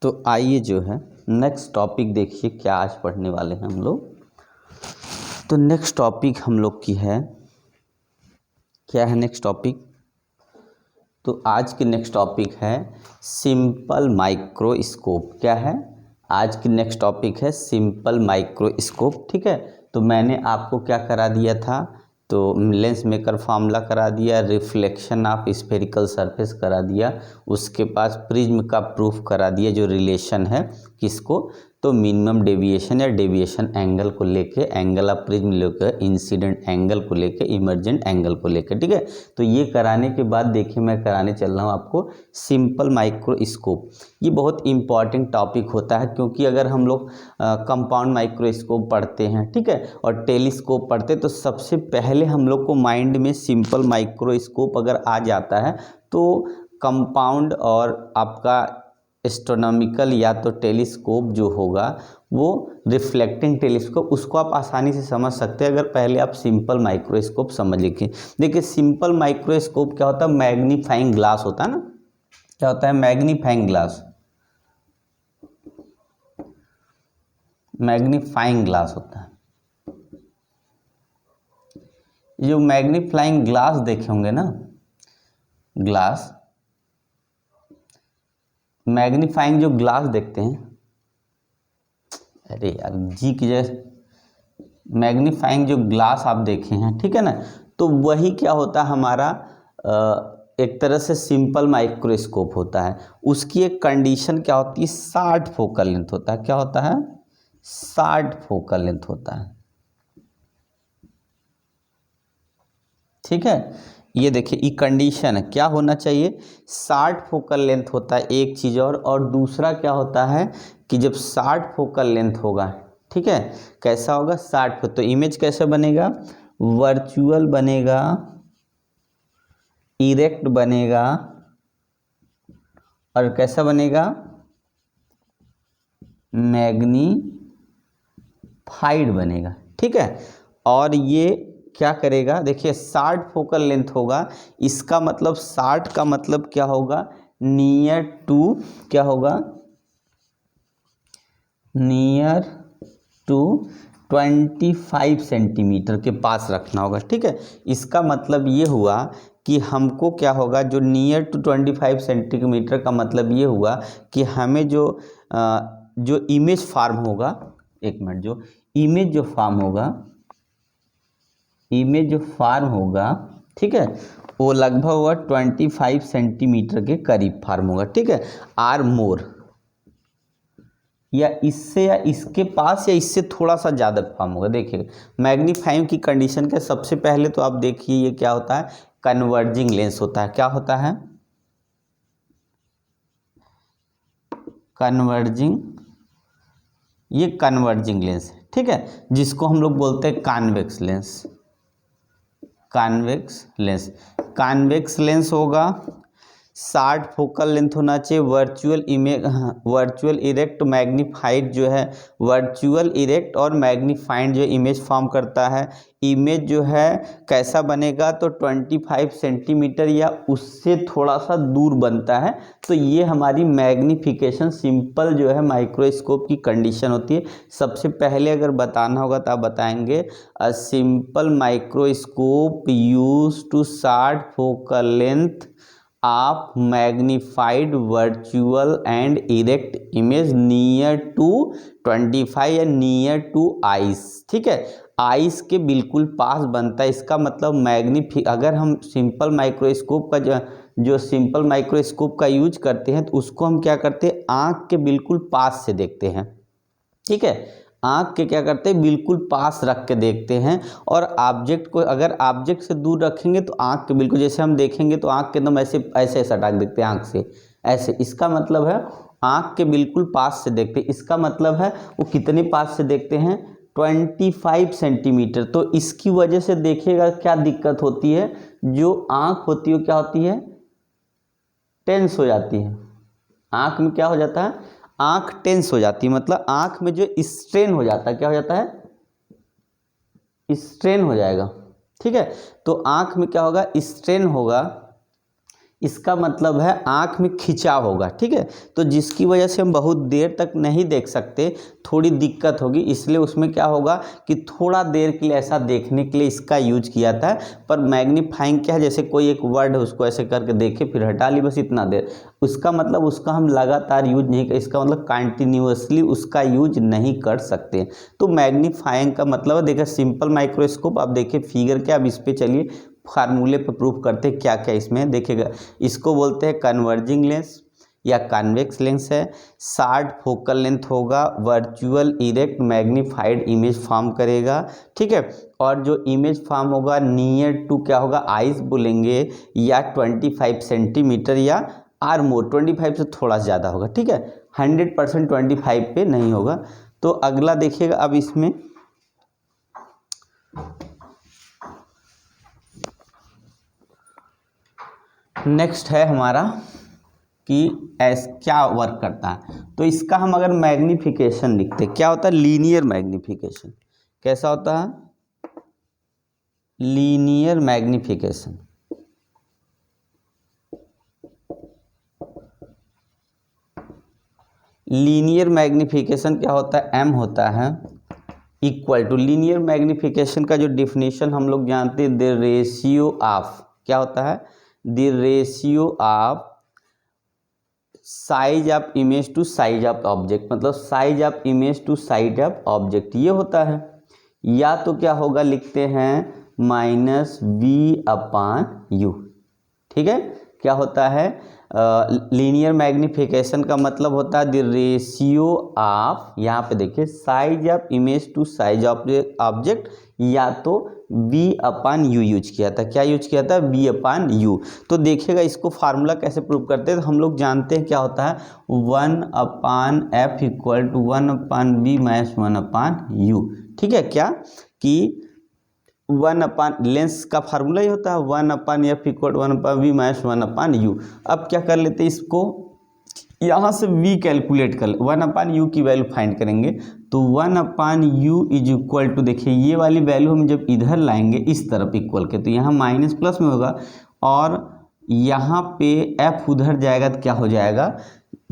तो आइए जो है नेक्स्ट टॉपिक देखिए क्या आज पढ़ने वाले हैं हम लोग। तो नेक्स्ट टॉपिक हम लोग की है, क्या है नेक्स्ट टॉपिक? तो आज की नेक्स्ट टॉपिक है सिंपल माइक्रोस्कोप। क्या है आज की नेक्स्ट टॉपिक? है सिंपल माइक्रोस्कोप। ठीक है, तो मैंने आपको क्या करा दिया था? तो लेंस मेकर फार्मूला करा दिया, रिफ्लेक्शन ऑफ स्फेरिकल सरफेस करा दिया, उसके पास प्रिज्म का प्रूफ करा दिया जो रिलेशन है किसको, तो मिनिमम डेविएशन या डेविएशन एंगल को लेके, एंगल ऑफ प्रिज्म लेकर, इंसिडेंट एंगल को लेके, इमर्जेंट एंगल को लेकर। ठीक है, तो ये कराने के बाद देखिए मैं कराने चल रहा हूँ आपको सिंपल माइक्रोस्कोप। ये बहुत इंपॉर्टेंट टॉपिक होता है क्योंकि अगर हम लोग कंपाउंड माइक्रोस्कोप पढ़ते हैं, ठीक है, और टेलीस्कोप पढ़ते हैं, तो सबसे पहले हम लोग को माइंड में सिंपल माइक्रोस्कोप अगर आ जाता है तो कंपाउंड और आपका एस्ट्रोनॉमिकल या तो टेलीस्कोप जो होगा वो रिफ्लेक्टिंग टेलीस्कोप, उसको आप आसानी से समझ सकते हैं अगर पहले आप सिंपल माइक्रोस्कोप समझ लीजिए। देखिए सिंपल माइक्रोस्कोप क्या होता है? मैग्नीफाइंग ग्लास होता है ना। क्या होता है? मैग्नीफाइंग ग्लास, मैग्नीफाइंग ग्लास होता है। जो मैग्नीफाइंग ग्लास देखे होंगे ना, ग्लास, मैग्नीफाइंग जो ग्लास देखते हैं, अरे यार जी की जैसे मैग्नीफाइंग जो ग्लास आप देखे हैं, ठीक है ना, तो वही क्या होता है हमारा एक तरह से सिंपल माइक्रोस्कोप होता है। उसकी एक कंडीशन क्या होती है? 60 फोकल लेंथ होता है। क्या होता है? 60 फोकल लेंथ होता है। ठीक है, ये देखिए ये कंडीशन है, क्या होना चाहिए? 60 फोकल लेंथ होता है एक चीज़, और दूसरा क्या होता है कि जब 60 फोकल लेंथ होगा, ठीक है, कैसा होगा? 60 फुट, तो इमेज कैसे बनेगा? वर्चुअल बनेगा, इरेक्ट बनेगा, और कैसा बनेगा? मैग्नीफाइड बनेगा। ठीक है, और ये क्या करेगा? देखिए 60 फोकल लेंथ होगा, इसका मतलब 60 का मतलब क्या होगा? नियर टू, क्या होगा? नियर टू 25 सेंटीमीटर के पास रखना होगा। ठीक है, इसका मतलब ये हुआ कि हमको क्या होगा? जो नियर टू 25 सेंटीमीटर का मतलब ये हुआ कि हमें जो इमेज फार्म होगा, एक मिनट, जो इमेज जो फार्म होगा, इमेज जो फार्म होगा, ठीक है, वो लगभग हुआ 25 सेंटीमीटर के करीब फार्म होगा। ठीक है, आर मोर, या इससे या इसके पास या इससे थोड़ा सा ज़्यादा फार्म होगा। देखिए मैग्नीफाइंग की कंडीशन के सबसे पहले तो आप देखिए ये क्या होता है? कन्वर्जिंग लेंस होता है। क्या होता है? कन्वर्जिंग, ये कन्वर्जिंग लेंस है, ठीक है, जिसको हम लोग बोलते हैं convex lens. Convex lens, convex lens होगा, 60 फोकल लेंथ होना चाहिए, virtual image, virtual erect magnified जो है, वर्चुअल इरेक्ट और मैग्नीफाइड जो इमेज फॉर्म करता है। इमेज जो है कैसा बनेगा? तो 25 सेंटीमीटर या उससे थोड़ा सा दूर बनता है। तो ये हमारी मैग्नीफिकेशन सिंपल जो है माइक्रोस्कोप की कंडीशन होती है। सबसे पहले अगर बताना होगा तो आप बताएंगे a simple microscope use to 60 focal length of magnified virtual and erect image near to 25 या नियर टू आइस। ठीक है, आइस के बिल्कुल पास बनता है। इसका मतलब अगर हम सिंपल माइक्रोस्कोप का जो सिंपल माइक्रोस्कोप का यूज करते हैं तो उसको हम क्या करते हैं? आँख के बिल्कुल पास से देखते हैं। ठीक है, आँख के क्या करते हैं? बिल्कुल पास रख के देखते हैं, और ऑब्जेक्ट को अगर ऑब्जेक्ट से दूर रखेंगे तो आँख के बिल्कुल, जैसे हम देखेंगे तो आँख के एकदम ऐसे ऐसे सटा के देखते हैं आँख से ऐसे। इसका मतलब है आँख के बिल्कुल पास से देखते हैं। इसका मतलब है वो कितने पास से देखते हैं? 25 सेंटीमीटर। तो इसकी वजह से देखिएगा क्या दिक्कत होती है? जो आँख होती है क्या होती है? टेंस हो जाती है। आँख में क्या हो जाता है? आँख टेंस हो जाती है, मतलब आँख में जो स्ट्रेन हो जाता है, क्या हो जाता है? स्ट्रेन हो जाएगा। ठीक है, तो आँख में क्या होगा? स्ट्रेन होगा। इसका मतलब है आँख में खिंचाव होगा, ठीक है। तो जिसकी वजह से हम बहुत देर तक नहीं देख सकते, थोड़ी दिक्कत होगी, इसलिए उसमें क्या होगा कि थोड़ा देर के लिए ऐसा देखने के लिए इसका यूज किया जाता है। पर मैग्नीफाइंग क्या है, जैसे कोई एक वर्ड है उसको ऐसे करके देखे फिर हटा ली, बस इतना देर, उसका मतलब उसका हम लगातार यूज नहीं कर, इसका मतलब कंटिन्यूअसली उसका यूज नहीं कर सकते। तो मैग्नीफाइंग का मतलब देखिए सिंपल माइक्रोस्कोप, आप देखिए फिगर के, अब इस पे चलिए फार्मूले पर प्रूफ करते क्या क्या इसमें देखिएगा। इसको बोलते हैं कन्वर्जिंग लेंस या कन्वेक्स लेंस है। 60 फोकल लेंथ होगा, virtual erect magnified image form करेगा, ठीक है। और जो इमेज फॉर्म होगा नियर टू क्या होगा, आइज बोलेंगे, या 25 सेंटीमीटर या आर मोर, 25 से थोड़ा ज़्यादा होगा, ठीक है। 100% 25 पे नहीं होगा। तो अगला देखिएगा अब इसमें नेक्स्ट है हमारा कि क्या वर्क करता है। तो इसका हम अगर मैग्नीफिकेशन लिखते, क्या होता है, लीनियर मैग्नीफिकेशन। कैसा होता है, लीनियर मैग्नीफिकेशन। लीनियर मैग्नीफिकेशन क्या होता है, एम होता है इक्वल टू, लीनियर मैग्नीफिकेशन का जो डिफिनीशन हम लोग जानते हैं, द रेशियो ऑफ, क्या होता है, the ratio of size of image to size of object, मतलब size of image to size of object ये होता है। या तो क्या होगा, लिखते हैं -v/u, ठीक है। क्या होता है, लीनियर मैग्नीफिकेशन का मतलब होता है द रेशियो ऑफ, यहाँ पे देखिए size of image to size of object, या तो v/u यूज किया था। क्या यूज किया था, v/u। तो देखिएगा इसको फार्मूला कैसे प्रूव करते हैं, तो हम लोग जानते हैं क्या होता है, 1/f equal to 1/v minus 1/u, ठीक है। क्या कि 1/ लेंस का फार्मूला ही होता है 1/f equal 1/v minus 1/u। अब क्या कर लेते हैं, इसको यहाँ से v कैलकुलेट कर ले, 1/u की वैल्यू फाइंड करेंगे। तो 1/u इज इक्वल टू, देखिए ये वाली वैल्यू हम जब इधर लाएंगे इस तरफ इक्वल के, तो यहाँ माइनस प्लस में होगा, और यहाँ पे f उधर जाएगा तो क्या हो जाएगा,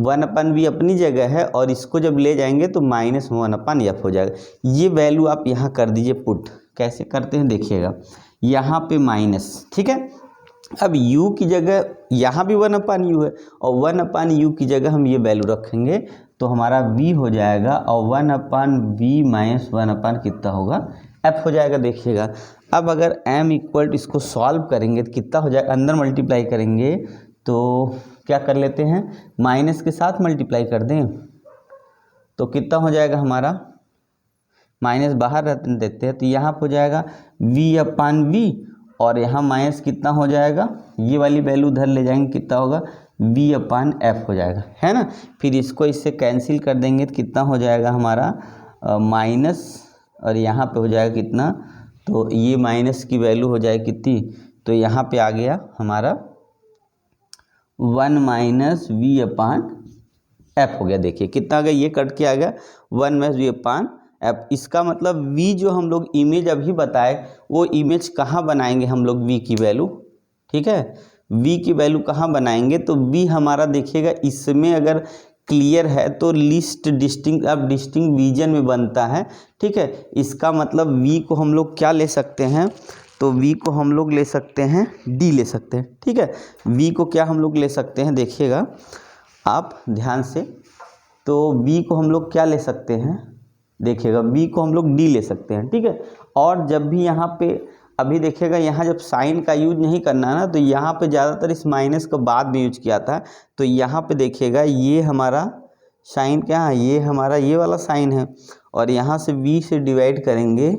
1/v अपनी जगह है, और इसको जब ले जाएंगे तो -1/f हो जाएगा। ये वैल्यू आप यहाँ कर दीजिए पुट, कैसे करते हैं देखिएगा, यहाँ पे माइनस, ठीक है। अब u की जगह यहाँ भी 1/u है, और 1/u की जगह हम ये वैल्यू रखेंगे, तो हमारा v हो जाएगा, और 1/v माइनस 1/ कितना होगा, f हो जाएगा। देखिएगा अब अगर m इक्वल इसको सॉल्व करेंगे तो कितना हो जाएगा, अंदर मल्टीप्लाई करेंगे तो क्या कर लेते हैं, माइनस के साथ मल्टीप्लाई कर दें, तो कितना हो जाएगा हमारा, माइनस बाहर रहते देते हैं, तो यहाँ पर हो जाएगा v/v, और यहाँ माइनस कितना हो जाएगा, ये वाली वैल्यू उधर ले जाएंगे, कितना होगा, v/f हो जाएगा, है ना। फिर इसको इससे कैंसिल कर देंगे तो कितना हो जाएगा हमारा माइनस, और यहाँ पे हो जाएगा कितना, तो ये माइनस की वैल्यू हो जाएगी कितनी, तो यहाँ पे आ गया हमारा 1 - v/f हो गया। देखिए कितना आ गया, ये कट के आ गया 1 - v/f। इसका मतलब v जो हम लोग इमेज अभी बताए, वो इमेज कहाँ बनाएंगे हम लोग v की वैल्यू, ठीक है। v की वैल्यू कहाँ बनाएंगे, तो v हमारा देखिएगा इसमें अगर क्लियर है तो लिस्ट डिस्टिंक्ट, अब डिस्टिंक्ट रीजन में बनता है, ठीक है। इसका मतलब v को हम लोग क्या ले सकते हैं, तो v को हम लोग ले सकते हैं d ले सकते हैं, ठीक है। v को क्या हम लोग ले सकते हैं, देखिएगा आप ध्यान से, तो v को हम लोग क्या ले सकते हैं, देखिएगा v को हम लोग d ले सकते हैं, ठीक है। और जब भी यहाँ पे अभी देखिएगा, यहाँ जब साइन का यूज नहीं करना है ना, तो यहाँ पे ज़्यादातर इस माइनस को बाद में यूज किया था। तो यहाँ पे देखिएगा ये हमारा साइन क्या है, ये हमारा ये वाला साइन है, और यहाँ से v से डिवाइड करेंगे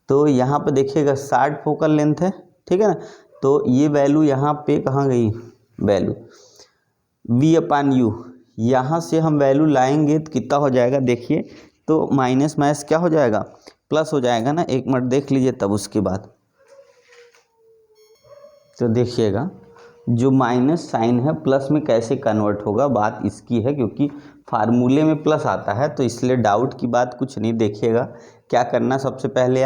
तो यहाँ पे देखिएगा 60 फोकल लेंथ है, ठीक है ना। तो ये वैल्यू यहाँ पे कहाँ गई, वैल्यू v/u, यहाँ से हम वैल्यू लाएंगे तो कितना हो जाएगा, देखिए तो माइनस माइनस क्या हो जाएगा, प्लस हो जाएगा ना। एक मिनट देख लीजिए तब उसके बाद, तो देखिएगा जो माइनस साइन है प्लस में कैसे कन्वर्ट होगा, बात इसकी है, क्योंकि फार्मूले में प्लस आता है, तो इसलिए डाउट की बात कुछ नहीं। देखिएगा क्या करना, सबसे पहले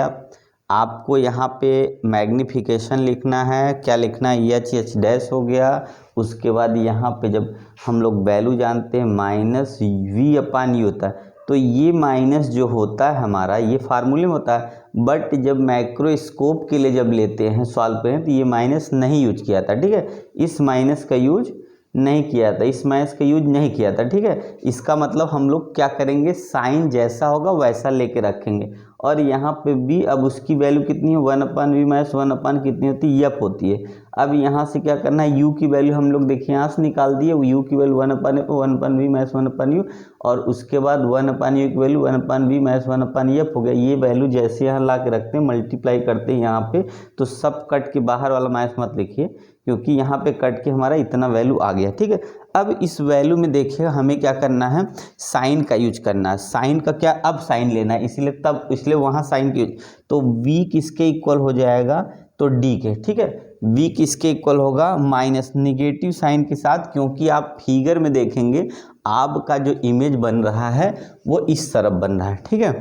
आपको यहाँ पे मैग्नीफिकेशन लिखना है, क्या लिखना है, एच डैश हो गया। उसके बाद यहाँ पे जब हम लोग वैल्यू जानते हैं माइनस वी अपान यू होता है, तो ये माइनस जो होता है हमारा ये फार्मूले में होता है, बट जब माइक्रोस्कोप के लिए जब लेते हैं सॉल्व करें तो ये माइनस नहीं यूज किया था, ठीक है। इस माइनस का यूज नहीं किया था, इस माइनस का यूज नहीं किया था, ठीक है। इसका मतलब हम लोग क्या करेंगे, साइन जैसा होगा वैसा लेके रखेंगे। और यहाँ पे भी अब उसकी वैल्यू कितनी है, 1/v माइनस 1 कितनी होती है, एफ होती है। अब यहाँ से क्या करना है, u की वैल्यू हम लोग देखिए यहाँ से निकाल दिए, u की वैल्यू 1/v माइनस 1/u, और उसके बाद 1/u की वैल्यू 1/v माइनस 1/f हो गया। ये वैल्यू जैसे यहाँ ला के रखते हैं, मल्टीप्लाई करते हैं यहाँ पे, तो सब कट के बाहर वाला माइनस मत लिखिए, क्योंकि यहाँ पे कट के हमारा इतना वैल्यू आ गया, ठीक है। अब इस वैल्यू में देखिएगा हमें क्या करना है, साइन का यूज करना है। साइन का क्या, अब साइन लेना है, इसलिए वहाँ साइन की, तो v किसके इक्वल हो जाएगा, तो d के, ठीक है। v किसके इक्वल होगा, माइनस निगेटिव साइन के साथ, क्योंकि आप फिगर में देखेंगे आपका जो इमेज बन रहा है वो इस तरफ बन रहा है, ठीक है।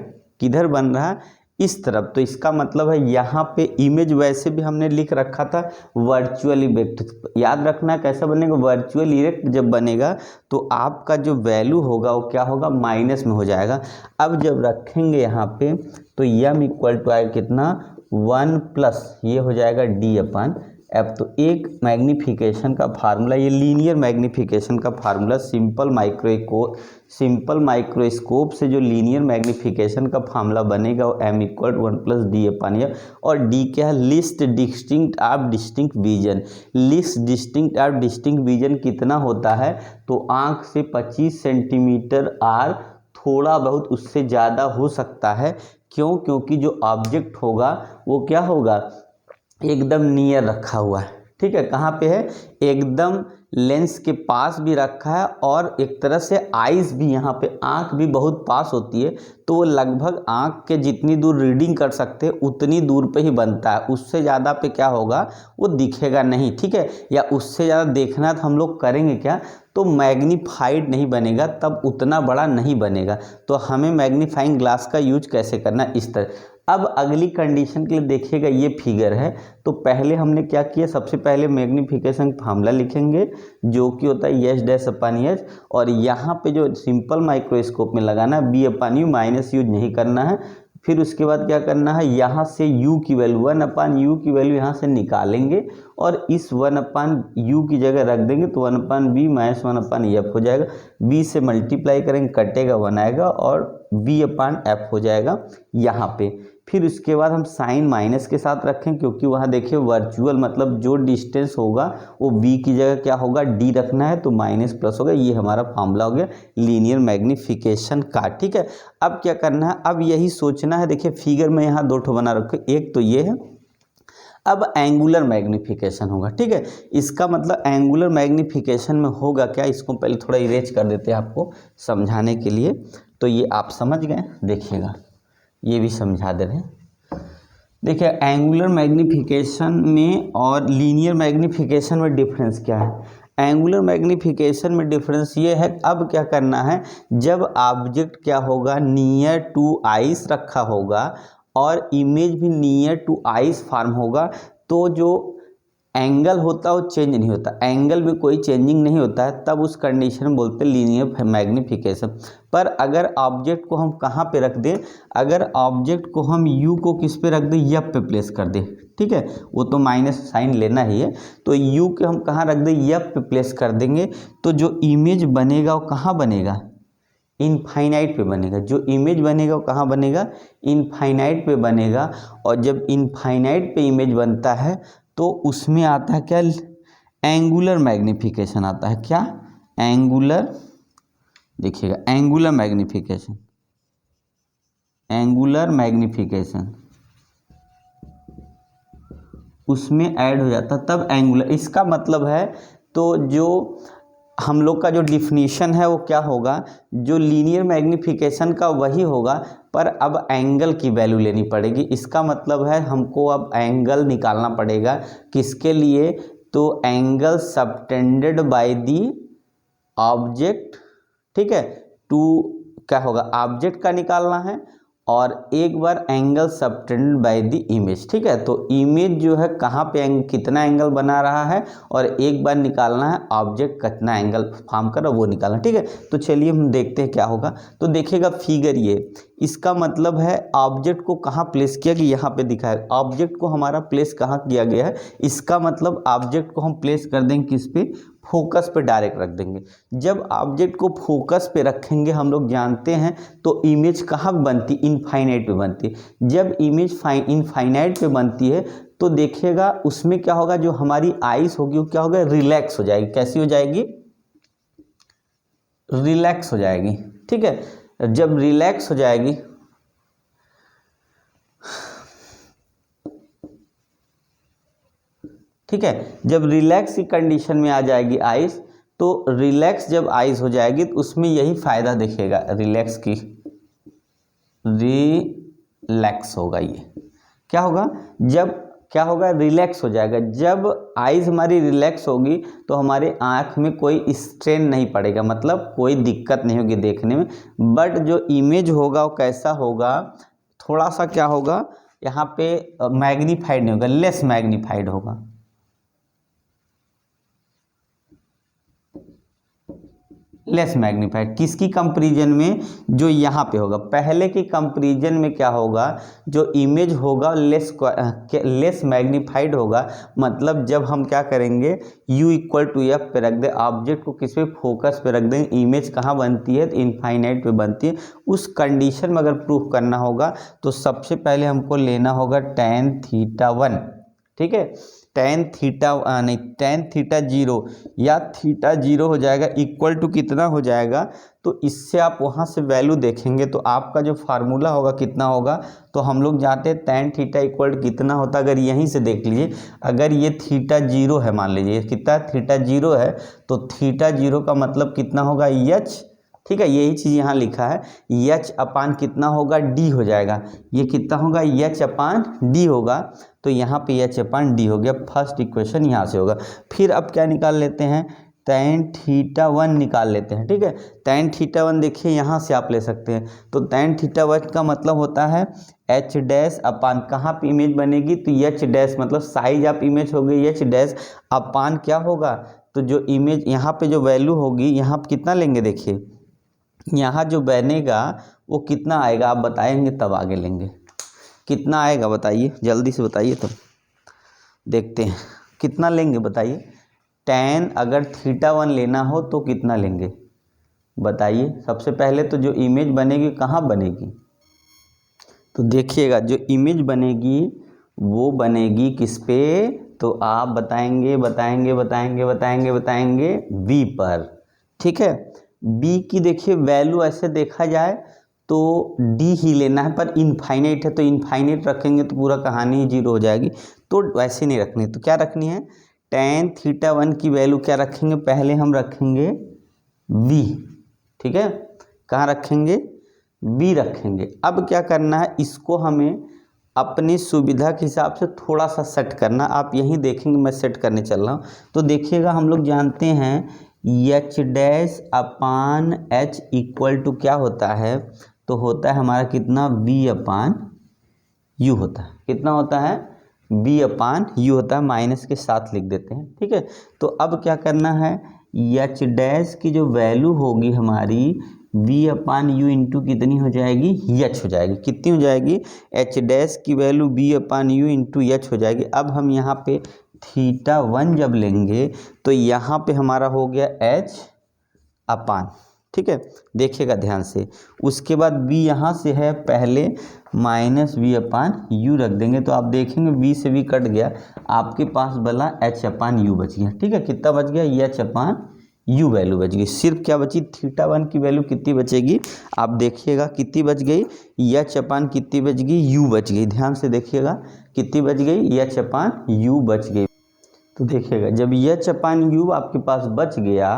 किधर बन रहा है, इस तरफ। तो इसका मतलब है यहाँ पे इमेज वैसे भी हमने लिख रखा था वर्चुअल इफेक्ट, याद रखना कैसा बनेगा, वर्चुअल इफेक्ट जब बनेगा तो आपका जो वैल्यू होगा वो क्या होगा, माइनस में हो जाएगा। अब जब रखेंगे यहाँ पे तो m इक्वल टू आएगा कितना, 1 प्लस ये हो जाएगा d अपान एफ। तो एक मैग्नीफिकेशन का फार्मूला, ये लीनियर मैग्नीफिकेशन का फार्मूला, सिंपल माइक्रोस्कोप से जो लीनियर मैग्नीफिकेशन का फार्मूला बनेगा वो m equal 1 plus D upon F. और d क्या है, list distinct of distinct vision. List distinct of distinct vision कितना होता है, तो आँख से 25 सेंटीमीटर आर, थोड़ा बहुत उससे ज़्यादा हो सकता है। क्यों, क्योंकि जो ऑब्जेक्ट होगा वो क्या होगा, एकदम नियर रखा हुआ है, ठीक है। कहाँ पे है, एकदम लेंस के पास भी रखा है, और एक तरह से आइज़ भी, यहाँ पे आँख भी बहुत पास होती है, तो वो लगभग आँख के जितनी दूर रीडिंग कर सकते हैं उतनी दूर पे ही बनता है। उससे ज़्यादा पे क्या होगा, वो दिखेगा नहीं, ठीक है। या उससे ज़्यादा देखना तो हम लोग करेंगे क्या, तो मैग्नीफाइड नहीं बनेगा, तब उतना बड़ा नहीं बनेगा। तो हमें मैग्नीफाइंग ग्लास का यूज कैसे करना है, इस तरह। अब अगली कंडीशन के लिए देखिएगा, ये फिगर है, तो पहले हमने क्या किया, सबसे पहले मैग्नीफिकेशन फार्मूला लिखेंगे जो कि होता है एच डैश अपान एच, और यहाँ पे जो सिंपल माइक्रोस्कोप में लगाना है v upon u, minus use नहीं करना है। फिर उसके बाद क्या करना है, यहाँ से u की वैल्यू 1/u की वैल्यू यहाँ से निकालेंगे, और इस 1/u की जगह रख देंगे, तो 1/v माइनस 1/f हो जाएगा। v से मल्टीप्लाई करेंगे, कटेगा 1 आएगा, और v/f हो जाएगा यहाँ पे। फिर उसके बाद हम साइन माइनस के साथ रखें, क्योंकि वहाँ देखिए वर्चुअल मतलब जो डिस्टेंस होगा वो v की जगह क्या होगा, d रखना है, तो माइनस प्लस होगा। ये हमारा फार्मूला हो गया लीनियर मैग्नीफिकेशन का, ठीक है। अब क्या करना है, अब यही सोचना है, देखिए फिगर में यहाँ दो ठो बना रखे, एक तो ये है, अब एंगुलर मैग्नीफिकेशन होगा, ठीक है। इसका मतलब एंगुलर मैग्नीफिकेशन में होगा क्या, इसको पहले थोड़ा इरेज कर देते हैं आपको समझाने के लिए। तो ये आप समझ गए, देखिएगा ये भी समझा दे रहे हैं। देखिए एंगुलर मैग्नीफिकेशन में और लीनियर मैग्नीफिकेशन में डिफरेंस क्या है। एंगुलर मैग्नीफिकेशन में डिफरेंस ये है, अब क्या करना है, जब ऑब्जेक्ट क्या होगा, नियर टू आइस रखा होगा और इमेज भी नियर टू आइस फॉर्म होगा, तो जो एंगल होता है वो चेंज नहीं होता, एंगल में कोई चेंजिंग नहीं होता है, तब उस कंडीशन में बोलते हैं लीनियर मैग्नीफिकेशन। पर अगर ऑब्जेक्ट को हम कहाँ पे रख दें, अगर ऑब्जेक्ट को हम u को किस पे रख दें, एफ पे प्लेस कर दें, ठीक है, वो तो माइनस साइन लेना ही है, तो u के हम कहाँ रख दें, एफ पे प्लेस कर देंगे, तो जो इमेज बनेगा वो कहाँ बनेगा, इनफाइनाइट पे बनेगा। जो इमेज बनेगा वो कहाँ बनेगा, इनफाइनाइट पे बनेगा। और जब इनफाइनाइट पे इमेज बनता है तो उसमें आता है क्या, एंगुलर मैग्नीफिकेशन आता है। क्या, एंगुलर, देखिएगा एंगुलर मैग्नीफिकेशन, एंगुलर मैग्नीफिकेशन उसमें ऐड हो जाता है, तब एंगुलर। इसका मतलब है, तो जो हम लोग का जो डिफिनीशन है वो क्या होगा, जो लीनियर मैग्नीफिकेशन का वही होगा, पर अब एंगल की वैल्यू लेनी पड़ेगी। इसका मतलब है हमको अब एंगल निकालना पड़ेगा, किसके लिए, तो angle subtended by the object, ठीक है, टू क्या होगा, ऑब्जेक्ट का निकालना है, और एक बार angle subtended by the image. ठीक है, तो इमेज जो है कहाँ पे कितना एंगल बना रहा है और एक बार निकालना है ऑब्जेक्ट कितना एंगल फॉर्म कर रहा है वो निकालना। ठीक है, तो चलिए हम देखते हैं क्या होगा। तो देखिएगा फिगर ये, इसका मतलब है ऑब्जेक्ट को कहाँ प्लेस किया गया, यहाँ पे दिखा है ऑब्जेक्ट को हमारा प्लेस कहाँ किया गया है। इसका मतलब ऑब्जेक्ट को हम प्लेस कर देंगे किस पे, फोकस पे डायरेक्ट रख देंगे। जब ऑब्जेक्ट को फोकस पे रखेंगे हम लोग जानते हैं तो इमेज कहाँ बनती, इनफाइनाइट पे बनती है। जब इमेज इनफाइनाइट पे बनती है तो देखिएगा उसमें क्या होगा, जो हमारी आइज होगी वो क्या होगा, रिलैक्स हो जाएगी। कैसी हो जाएगी, रिलैक्स हो जाएगी। ठीक है, जब रिलैक्स हो जाएगी ठीक है, जब रिलैक्स की कंडीशन में आ जाएगी आइज, तो रिलैक्स जब आइज हो जाएगी तो उसमें यही फायदा दिखेगा, रिलैक्स की, रिलैक्स होगा। ये क्या होगा, जब क्या होगा, रिलैक्स हो जाएगा। जब आइज हमारी रिलैक्स होगी तो हमारे आँख में कोई स्ट्रेन नहीं पड़ेगा, मतलब कोई दिक्कत नहीं होगी देखने में। बट जो इमेज होगा वो कैसा होगा, थोड़ा सा क्या होगा, यहाँ पे मैग्नीफाइड नहीं होगा, लेस मैग्नीफाइड होगा। लेस मैग्नीफाइड किसकी कंपैरिजन में, जो यहाँ पे होगा। पहले की कंपैरिजन में क्या होगा, जो इमेज होगा लेस मैग्नीफाइड होगा। मतलब जब हम क्या करेंगे, u इक्वल टू एफ पे रख दे, ऑब्जेक्ट को किस पे, फोकस पे रख देंगे, इमेज कहाँ बनती है, तो इनफाइनाइट पे बनती है। उस कंडीशन में अगर प्रूफ करना होगा तो सबसे पहले हमको लेना होगा tan θ1। ठीक है, tan थीटा जीरो या थीटा जीरो हो जाएगा इक्वल टू कितना हो जाएगा। तो इससे आप वहाँ से वैल्यू देखेंगे तो आपका जो फार्मूला होगा कितना होगा, तो हम लोग जानते हैं tan थीटा इक्वल टू कितना होता है। अगर यहीं से देख लीजिए, अगर ये थीटा जीरो है, मान लीजिए कितना थीटा जीरो है, तो थीटा जीरो का मतलब कितना होगा, एच। ठीक है, यही चीज़ यहाँ लिखा है, एच अपान कितना होगा, डी हो जाएगा। ये कितना होगा, एच अपान डी होगा। तो यहाँ पे एच अपान डी हो गया, फर्स्ट इक्वेशन यहाँ से होगा। फिर अब क्या निकाल लेते हैं, tan θ1 निकाल लेते हैं। ठीक है, tan θ1 देखिए यहाँ से आप ले सकते हैं। तो tan θ1 का मतलब होता है एच डैश अपान, कहाँ पे इमेज बनेगी, तो एच डैश मतलब साइज ऑफ इमेज हो गई एच डैश अपान क्या होगा, तो जो इमेज यहाँ पे जो वैल्यू होगी, यहाँ पे कितना लेंगे, देखिए यहाँ जो बनेगा वो कितना आएगा, आप बताएंगे तब आगे लेंगे। कितना आएगा बताइए, जल्दी से बताइए, तो देखते हैं कितना लेंगे, बताइए। tan अगर θ1 लेना हो तो कितना लेंगे, बताइए। सबसे पहले तो जो इमेज बनेगी कहाँ बनेगी, तो देखिएगा जो इमेज बनेगी वो बनेगी किस पे, तो आप बताएंगे बी पर। ठीक है, बी की देखिए वैल्यू ऐसे देखा जाए तो डी ही लेना है, पर इनफाइनाइट है तो इनफाइनाइट रखेंगे तो पूरा कहानी जीरो हो जाएगी, तो वैसे नहीं रखनी। तो क्या रखनी है, tan θ1 की वैल्यू क्या रखेंगे, पहले हम रखेंगे v। ठीक है, कहाँ रखेंगे, b रखेंगे। अब क्या करना है, इसको हमें अपनी सुविधा के हिसाब से थोड़ा सा सेट करना। आप यहीं देखेंगे, मैं सेट करने चल रहा हूँ। तो देखिएगा हम लोग जानते हैं h dash upon h equal to क्या होता है, तो होता है हमारा कितना, बी अपान यू होता है। कितना होता है, बी अपान यू होता है, माइनस के साथ लिख देते हैं। ठीक है, तो अब क्या करना है, एच डैश की जो वैल्यू होगी हमारी बी अपान यू इंटू कितनी हो जाएगी, एच हो जाएगी। कितनी हो जाएगी, एच डैश की value v upon u into h हो जाएगी। अब हम यहाँ पे θ1 जब लेंगे तो यहाँ पे हमारा हो गया एच अपान। ठीक है, देखिएगा ध्यान से। उसके बाद b यहाँ से है, पहले माइनस बी अपान यू रख देंगे, तो आप देखेंगे b से b कट गया, आपके पास बला h अपान यू बच गया। ठीक है, कितना बच गया, h अपान यू वैल्यू बच गई। सिर्फ क्या बची, θ1 की वैल्यू कितनी बचेगी, आप देखिएगा कितनी बच गई, h अपान कितनी बच गई, u बच गई। ध्यान से देखिएगा कितनी बच गई, h अपान यू बच गई। तो देखिएगा जब h अपान यू आपके पास बच गया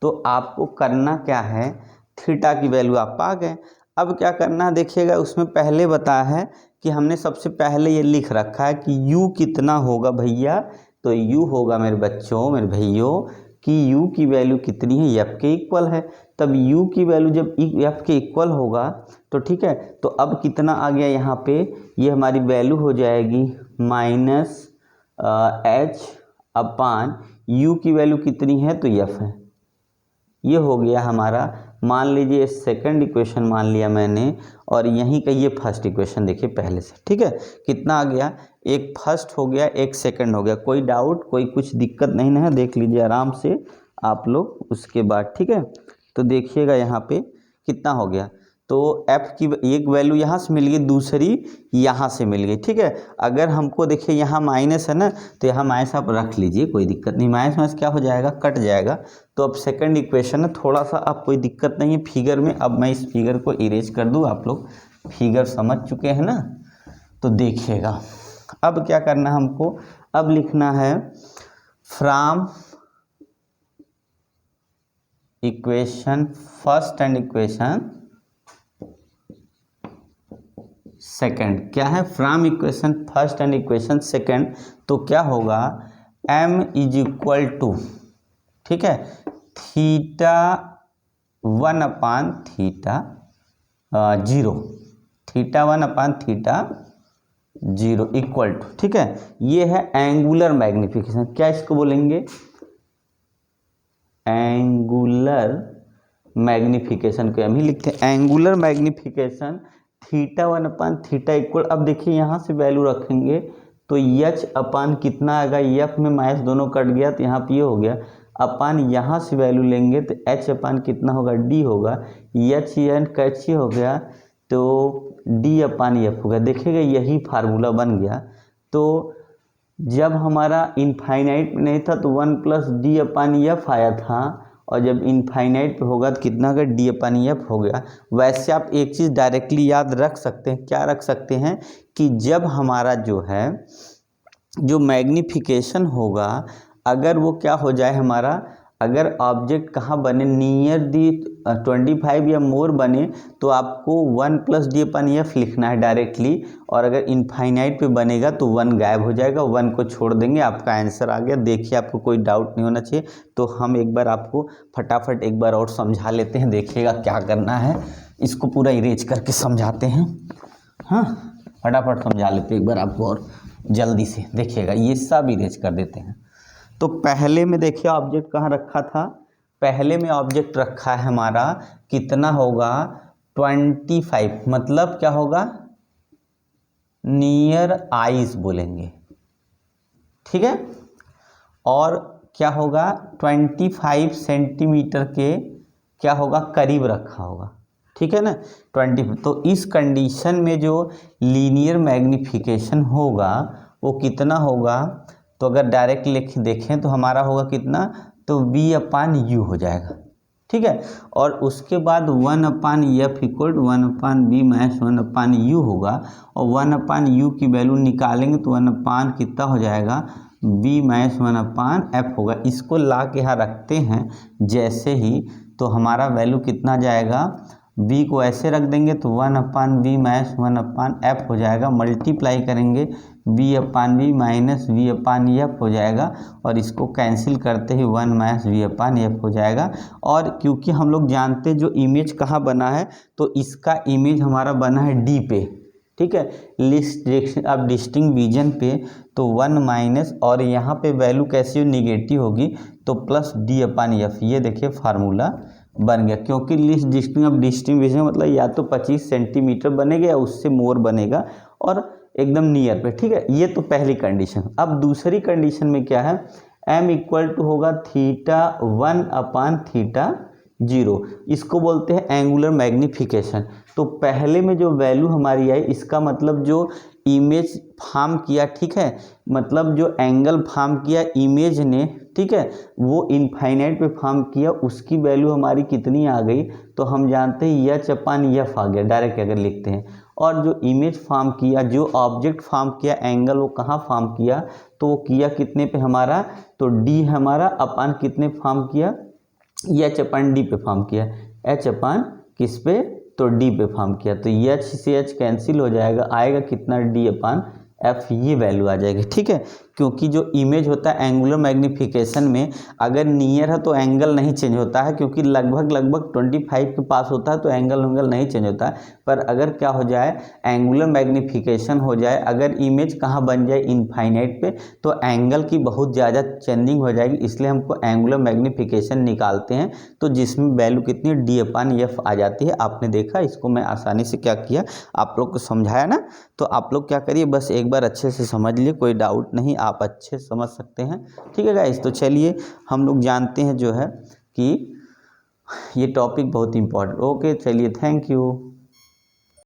तो आपको करना क्या है, थीटा की वैल्यू आप पा गए। अब क्या करना है, देखिएगा उसमें पहले बताया है कि हमने सबसे पहले ये लिख रखा है कि u कितना होगा भैया, तो u होगा मेरे बच्चों, मेरे भाइयों, कि u की वैल्यू कितनी है, f के इक्वल है। तब u की वैल्यू जब f के इक्वल होगा तो ठीक है, तो अब कितना आ गया यहाँ पे, ये हमारी वैल्यू हो जाएगी माइनस h अपान u की वैल्यू कितनी है तो f है। ये हो गया हमारा, मान लीजिए सेकंड इक्वेशन मान लिया मैंने, और यहीं का ये फर्स्ट इक्वेशन देखिए पहले से, ठीक है। कितना आ गया, एक फर्स्ट हो गया, एक सेकंड हो गया। कोई डाउट, कोई कुछ दिक्कत नहीं है, देख लीजिए आराम से आप लोग उसके बाद, ठीक है। तो देखिएगा यहाँ पे कितना हो गया, तो f की एक वैल्यू यहाँ से मिल गई, दूसरी यहाँ से मिल गई, ठीक है। अगर हमको देखिए यहाँ माइनस है ना, तो यहाँ माइनस आप रख लीजिए, कोई दिक्कत नहीं, माइनस माइनस क्या हो जाएगा, कट जाएगा। तो अब सेकंड इक्वेशन है, थोड़ा सा अब कोई दिक्कत नहीं है फिगर में। अब मैं इस फिगर को इरेज कर दूँ, आप लोग फिगर समझ चुके हैं ना, तो देखिएगा अब क्या करना है हमको, अब लिखना है from equation first and equation second. क्या है, from equation first and equation second, तो क्या होगा, m इज इक्वल टू, ठीक है, theta 1 upon theta 0, theta 1 upon theta 0 equal to, ठीक है। ये है एंगुलर मैग्निफिकेशन, क्या इसको बोलेंगे, एंगुलर मैग्निफिकेशन को हम ही लिखते हैं angular magnification theta 1 upon theta equal. अब देखिए यहाँ से वैल्यू रखेंगे तो एच अपान कितना आएगा, एफ में माइनस दोनों कट गया तो यहाँ पे ये हो गया, अपान यहाँ से वैल्यू लेंगे तो एच अपान कितना होगा, डी होगा, एच एन कैची हो गया तो डी अपान एफ होगा। देखिएगा यही फार्मूला बन गया। तो जब हमारा इनफाइनाइट में नहीं था तो 1 प्लस डी अपान एफ आया था, और जब इनफाइनाइट पे होगा तो कितना का डी अपान एफ हो गया। वैसे आप एक चीज़ डायरेक्टली याद रख सकते हैं, क्या रख सकते हैं कि जब हमारा जो है जो मैग्निफिकेशन होगा, अगर वो क्या हो जाए हमारा, अगर ऑब्जेक्ट कहाँ बने, नियर दी 25 या मोर बने, तो आपको 1 प्लस डी अपन एफ लिखना है डायरेक्टली, और अगर इनफाइनाइट पे बनेगा तो 1 गायब हो जाएगा, 1 को छोड़ देंगे, आपका आंसर आ गया। देखिए आपको कोई डाउट नहीं होना चाहिए। तो हम एक बार आपको फटाफट एक बार और समझा लेते हैं, देखिएगा क्या करना है, इसको पूरा इरेज करके समझाते हैं। हाँ, फटाफट समझा लेते हैं एक बार आपको और जल्दी से, देखिएगा ये सब इरेज कर देते हैं। तो पहले में देखिए ऑब्जेक्ट कहाँ रखा था, पहले में ऑब्जेक्ट रखा है हमारा, कितना होगा 25, मतलब क्या होगा, नियर आइज बोलेंगे, ठीक है। और क्या होगा 25 सेंटीमीटर के क्या होगा, करीब रखा होगा, ठीक है ना 20। तो इस कंडीशन में जो लीनियर मैग्निफिकेशन होगा वो कितना होगा, तो अगर डायरेक्ट देखें तो हमारा होगा कितना, तो v अपान यू हो जाएगा, ठीक है। और उसके बाद 1 upon F equal 1 upon B minus 1 upon U होगा, और 1 अपान यू की वैल्यू निकालेंगे तो 1 अपान कितना हो जाएगा, बी माइनस 1 अपान एफ होगा। इसको ला के यहाँ रखते हैं जैसे ही, तो हमारा वैल्यू कितना जाएगा, b को ऐसे रख देंगे तो 1 upon B minus 1 upon F हो जाएगा, मल्टीप्लाई करेंगे b upon B minus V upon F हो जाएगा, और इसको कैंसिल करते ही 1 माइनस वी अपान एफ हो जाएगा। और क्योंकि हम लोग जानते हैं जो इमेज कहाँ बना है, तो इसका इमेज हमारा बना है डी पे, ठीक है, लिस्ट डायरेक्शन अब डिस्टिंक्ट रीजन पे, तो 1 माइनस, और यहाँ पे वैल्यू कैसी निगेटिव होगी तो प्लस डी अपान एफ। ये देखिए फार्मूला बन गया, क्योंकि लिस्ट डिस्टिंक्ट अब डिस्टिंक्ट रीजन मतलब या तो 25 सेंटीमीटर बनेगा या उससे मोर बनेगा, और एकदम नियर पे, ठीक है। ये तो पहली कंडीशन। अब दूसरी कंडीशन में क्या है, m इक्वल टू होगा थीटा 1 अपान थीटा 0, इसको बोलते हैं एंगुलर मैग्निफिकेशन। तो पहले में जो वैल्यू हमारी आई, इसका मतलब जो इमेज फॉर्म किया, ठीक है, मतलब जो एंगल फॉर्म किया इमेज ने, ठीक है, वो इनफाइनाइट पे फॉर्म किया, उसकी वैल्यू हमारी कितनी आ गई, तो हम जानते हैं एच अपान एफ आ गया, डायरेक्ट अगर लिखते हैं। और जो इमेज फॉर्म किया, जो ऑब्जेक्ट फॉर्म किया एंगल, वो कहाँ फॉर्म किया, तो वो किया कितने पे हमारा, तो डी हमारा अपान कितने फॉर्म किया, एच अपान डी पे फॉर्म किया, एच अपान किस पे, तो डी पे फॉर्म किया, तो एच से एच कैंसिल हो जाएगा, आएगा कितना डी अपान एफ, ये वैल्यू आ जाएगी, ठीक है। क्योंकि जो इमेज होता है एंगुलर मैग्नीफिकेशन में अगर नियर है तो एंगल नहीं चेंज होता है, क्योंकि लगभग 25 के पास होता है तो एंगल नहीं चेंज होता है। पर अगर क्या हो जाए एंगुलर मैग्नीफिकेशन हो जाए, अगर इमेज कहाँ बन जाए इनफाइनाइट पे, तो एंगल की बहुत ज़्यादा चेंजिंग हो जाएगी। इसलिए हमको एंगुलर मैग्नीफिकेशन निकालते हैं, तो जिसमें वैल्यू कितनी d/f आ जाती है। आपने देखा, इसको मैं आसानी से क्या किया, आप लोग को समझाया ना। तो आप लोग क्या करिए, बस एक बार अच्छे से समझ लिए, कोई डाउट नहीं, आप अच्छे से समझ सकते हैं। ठीक है गाइस, तो चलिए हम लोग जानते हैं जो है कि ये टॉपिक बहुत इंपॉर्टेंट। ओके चलिए, थैंक यू।